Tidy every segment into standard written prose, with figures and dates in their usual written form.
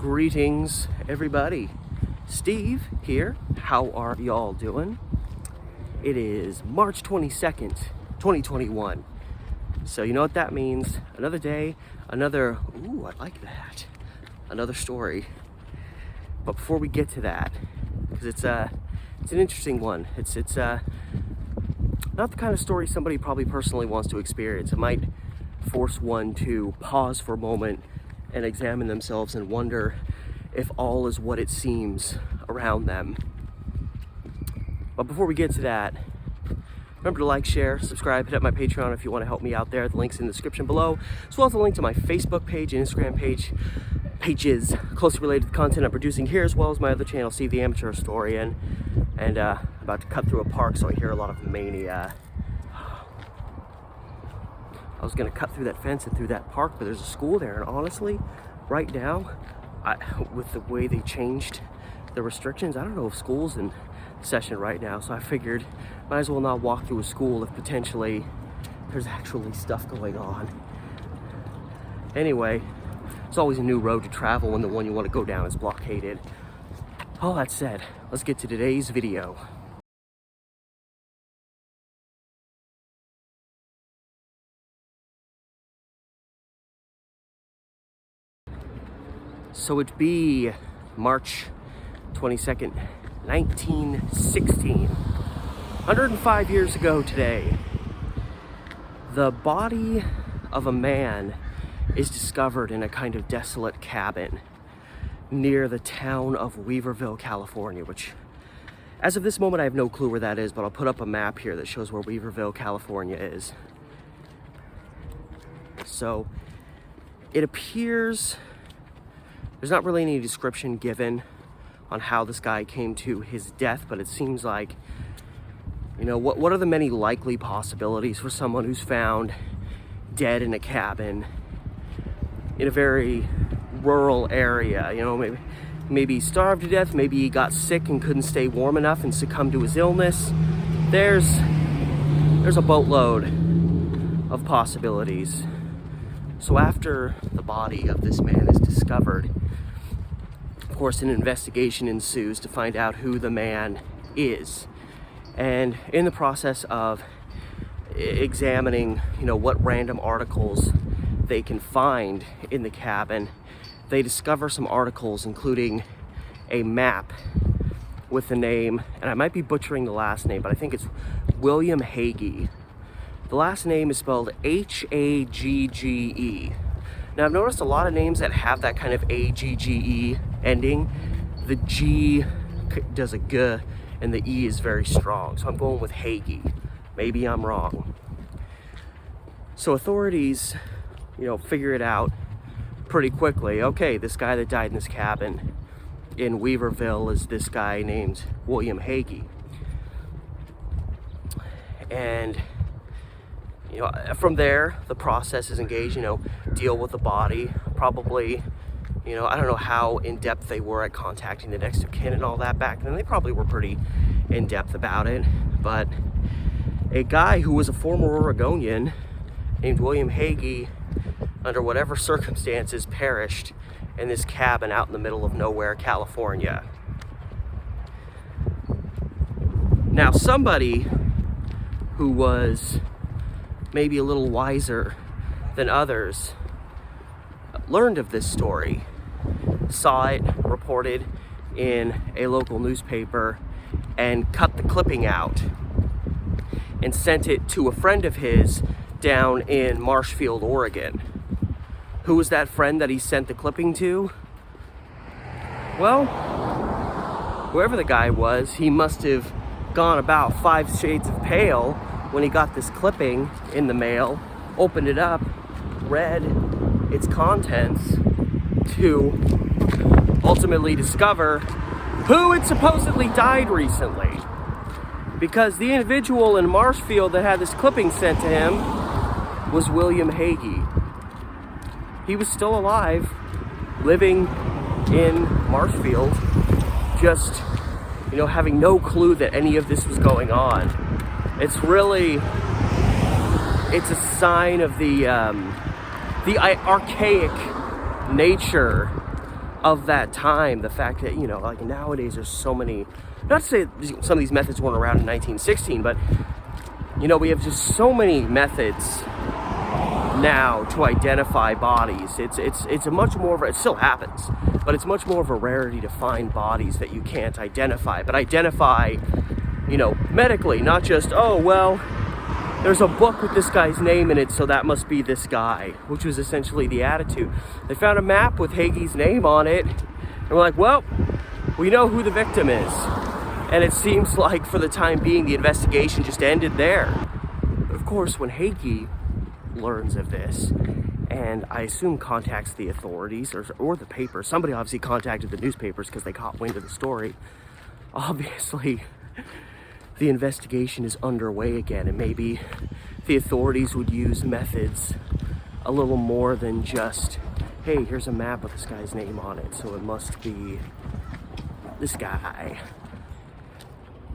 Greetings, everybody. Steve here. How are y'all doing? It is March 22nd, 2021. So you know what that means. Another day, another, ooh, I like that. Another story. But before we get to that, because it's an interesting one. It's not the kind of story somebody probably personally wants to experience. It might force one to pause for a moment and examine themselves and wonder if all is what it seems around them. But before we get to that, remember to like, share, subscribe, hit up my Patreon if you want to help me out there. The link's in the description below, as well as a link to my Facebook page and Instagram pages closely related to the content I'm producing here, as well as my other channel, Steve the Amateur Historian. And about to cut through a park, so I hear a lot of mania. I was gonna cut through that fence and through that park, but there's a school there, and honestly, right now, with the way they changed the restrictions, I don't know if school's in session right now, so I figured might as well not walk through a school if potentially there's actually stuff going on. Anyway, it's always a new road to travel when the one you want to go down is blockaded. All that said, let's get to today's video. So it'd be March 22nd, 1916. 105 years ago today, the body of a man is discovered in a kind of desolate cabin near the town of Weaverville, California, which, as of this moment, I have no clue where that is, but I'll put up a map here that shows where Weaverville, California is. So it appears there's not really any description given on how this guy came to his death, but it seems like, you know, what are the many likely possibilities for someone who's found dead in a cabin in a very rural area? You know, maybe he starved to death, maybe he got sick and couldn't stay warm enough and succumbed to his illness. There's a boatload of possibilities. So after the body of this man is discovered, of course, an investigation ensues to find out who the man is. And in the process of examining, you know, what random articles they can find in the cabin, they discover some articles, including a map with the name, and I might be butchering the last name, but I think it's William Hagee. The last name is spelled H-A-G-G-E. Now, I've noticed a lot of names that have that kind of A-G-G-E ending. The G does a G, and the E is very strong. So I'm going with Hagee. Maybe I'm wrong. So authorities, you know, figure it out pretty quickly. Okay, this guy that died in this cabin in Weaverville is this guy named William Hagee. And you know, from there, the process is engaged, you know, deal with the body. Probably, you know, I don't know how in-depth they were at contacting the next of kin and all that back then. They probably were pretty in-depth about it. But a guy who was a former Oregonian named William Hagee, under whatever circumstances, perished in this cabin out in the middle of nowhere, California. Now, somebody who was maybe a little wiser than others learned of this story, saw it reported in a local newspaper, and cut the clipping out and sent it to a friend of his down in Marshfield, Oregon. Who was that friend that he sent the clipping to? Well, whoever the guy was, he must have gone about 5 shades of pale when he got this clipping in the mail, opened it up, read its contents, to ultimately discover who had supposedly died recently. Because the individual in Marshfield that had this clipping sent to him was William Hagee. He was still alive, living in Marshfield, just, you know, having no clue that any of this was going on. It's a sign of the archaic nature of that time, the fact that, you know, like nowadays there's so many, not to say some of these methods weren't around in 1916, but, you know, we have just so many methods now to identify bodies. It's a much more of a, it still happens, but it's much more of a rarity to find bodies that you can't identify, but identify, you know, medically, not just, oh, well, there's a book with this guy's name in it, so that must be this guy, which was essentially the attitude. They found a map with Hagee's name on it, and we're like, well, we know who the victim is. And it seems like for the time being, the investigation just ended there. But of course, when Hagee learns of this, and I assume contacts the authorities or the paper, somebody obviously contacted the newspapers because they caught wind of the story. Obviously, the investigation is underway again, and maybe the authorities would use methods a little more than just, hey, here's a map with this guy's name on it, so it must be this guy.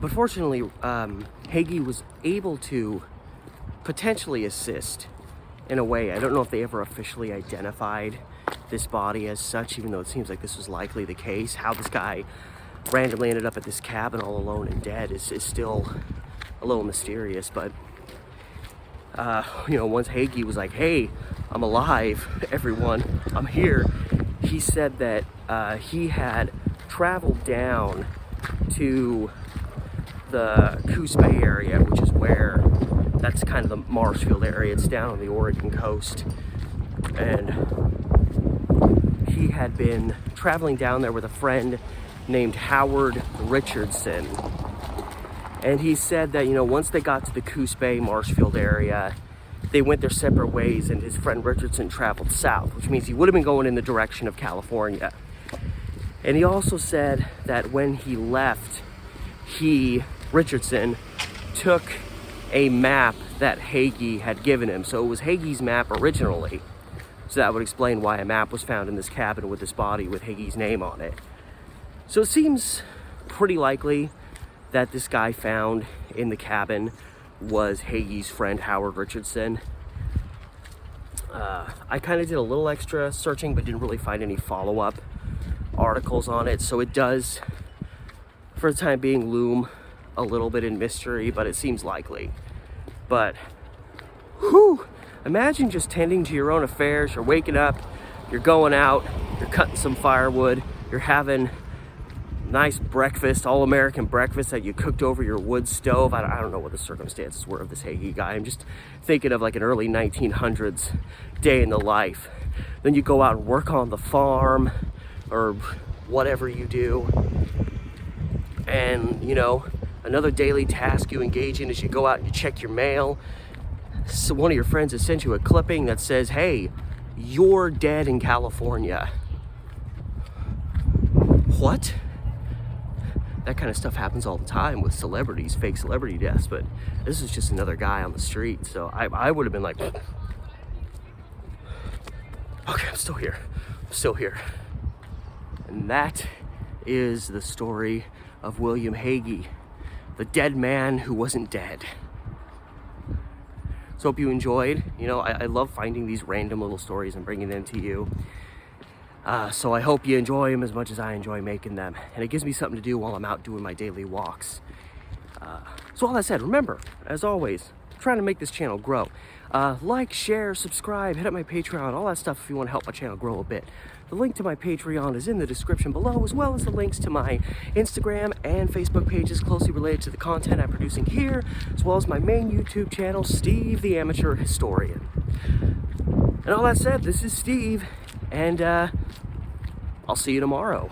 But fortunately, Hagee was able to potentially assist in a way. I don't know if they ever officially identified this body as such, even though it seems like this was likely the case. How this guy randomly ended up at this cabin all alone and dead is still a little mysterious. But you know, once Hagee was like, hey, I'm alive, everyone, I'm here, he said that he had traveled down to the Coos Bay area, which is where, that's kind of the Marshfield area, it's down on the Oregon coast, and he had been traveling down there with a friend named Howard Richardson. And he said that, you know, once they got to the Coos Bay, Marshfield area, they went their separate ways, and his friend Richardson traveled south, which means he would have been going in the direction of California. And he also said that when he left, Richardson, took a map that Hagee had given him. So it was Hagee's map originally. So that would explain why a map was found in this cabin with this body with Hagee's name on it. So it seems pretty likely that this guy found in the cabin was Hagee's friend Howard Richardson. I kind of did a little extra searching, but didn't really find any follow-up articles on it. So it does, for the time being, loom a little bit in mystery, but it seems likely. But, whew, imagine just tending to your own affairs. You're waking up, you're going out, you're cutting some firewood, you're having nice breakfast, all-American breakfast that you cooked over your wood stove. I don't know what the circumstances were of this Hagee guy. I'm just thinking of like an early 1900s day in the life. Then you go out and work on the farm or whatever you do. And, you know, another daily task you engage in is you go out and you check your mail. So one of your friends has sent you a clipping that says, hey, you're dead in California. What? That kind of stuff happens all the time with celebrities, fake celebrity deaths, but this is just another guy on the street. So I would have been like, okay, I'm still here. I'm still here. And that is the story of William Hagee, the dead man who wasn't dead. So hope you enjoyed. You know, I love finding these random little stories and bringing them to you. So I hope you enjoy them as much as I enjoy making them. And it gives me something to do while I'm out doing my daily walks. So all that said, remember, as always, I'm trying to make this channel grow. Like, share, subscribe, hit up my Patreon, all that stuff if you want to help my channel grow a bit. The link to my Patreon is in the description below, as well as the links to my Instagram and Facebook pages closely related to the content I'm producing here, as well as my main YouTube channel, Steve the Amateur Historian. And all that said, this is Steve, and I'll see you tomorrow.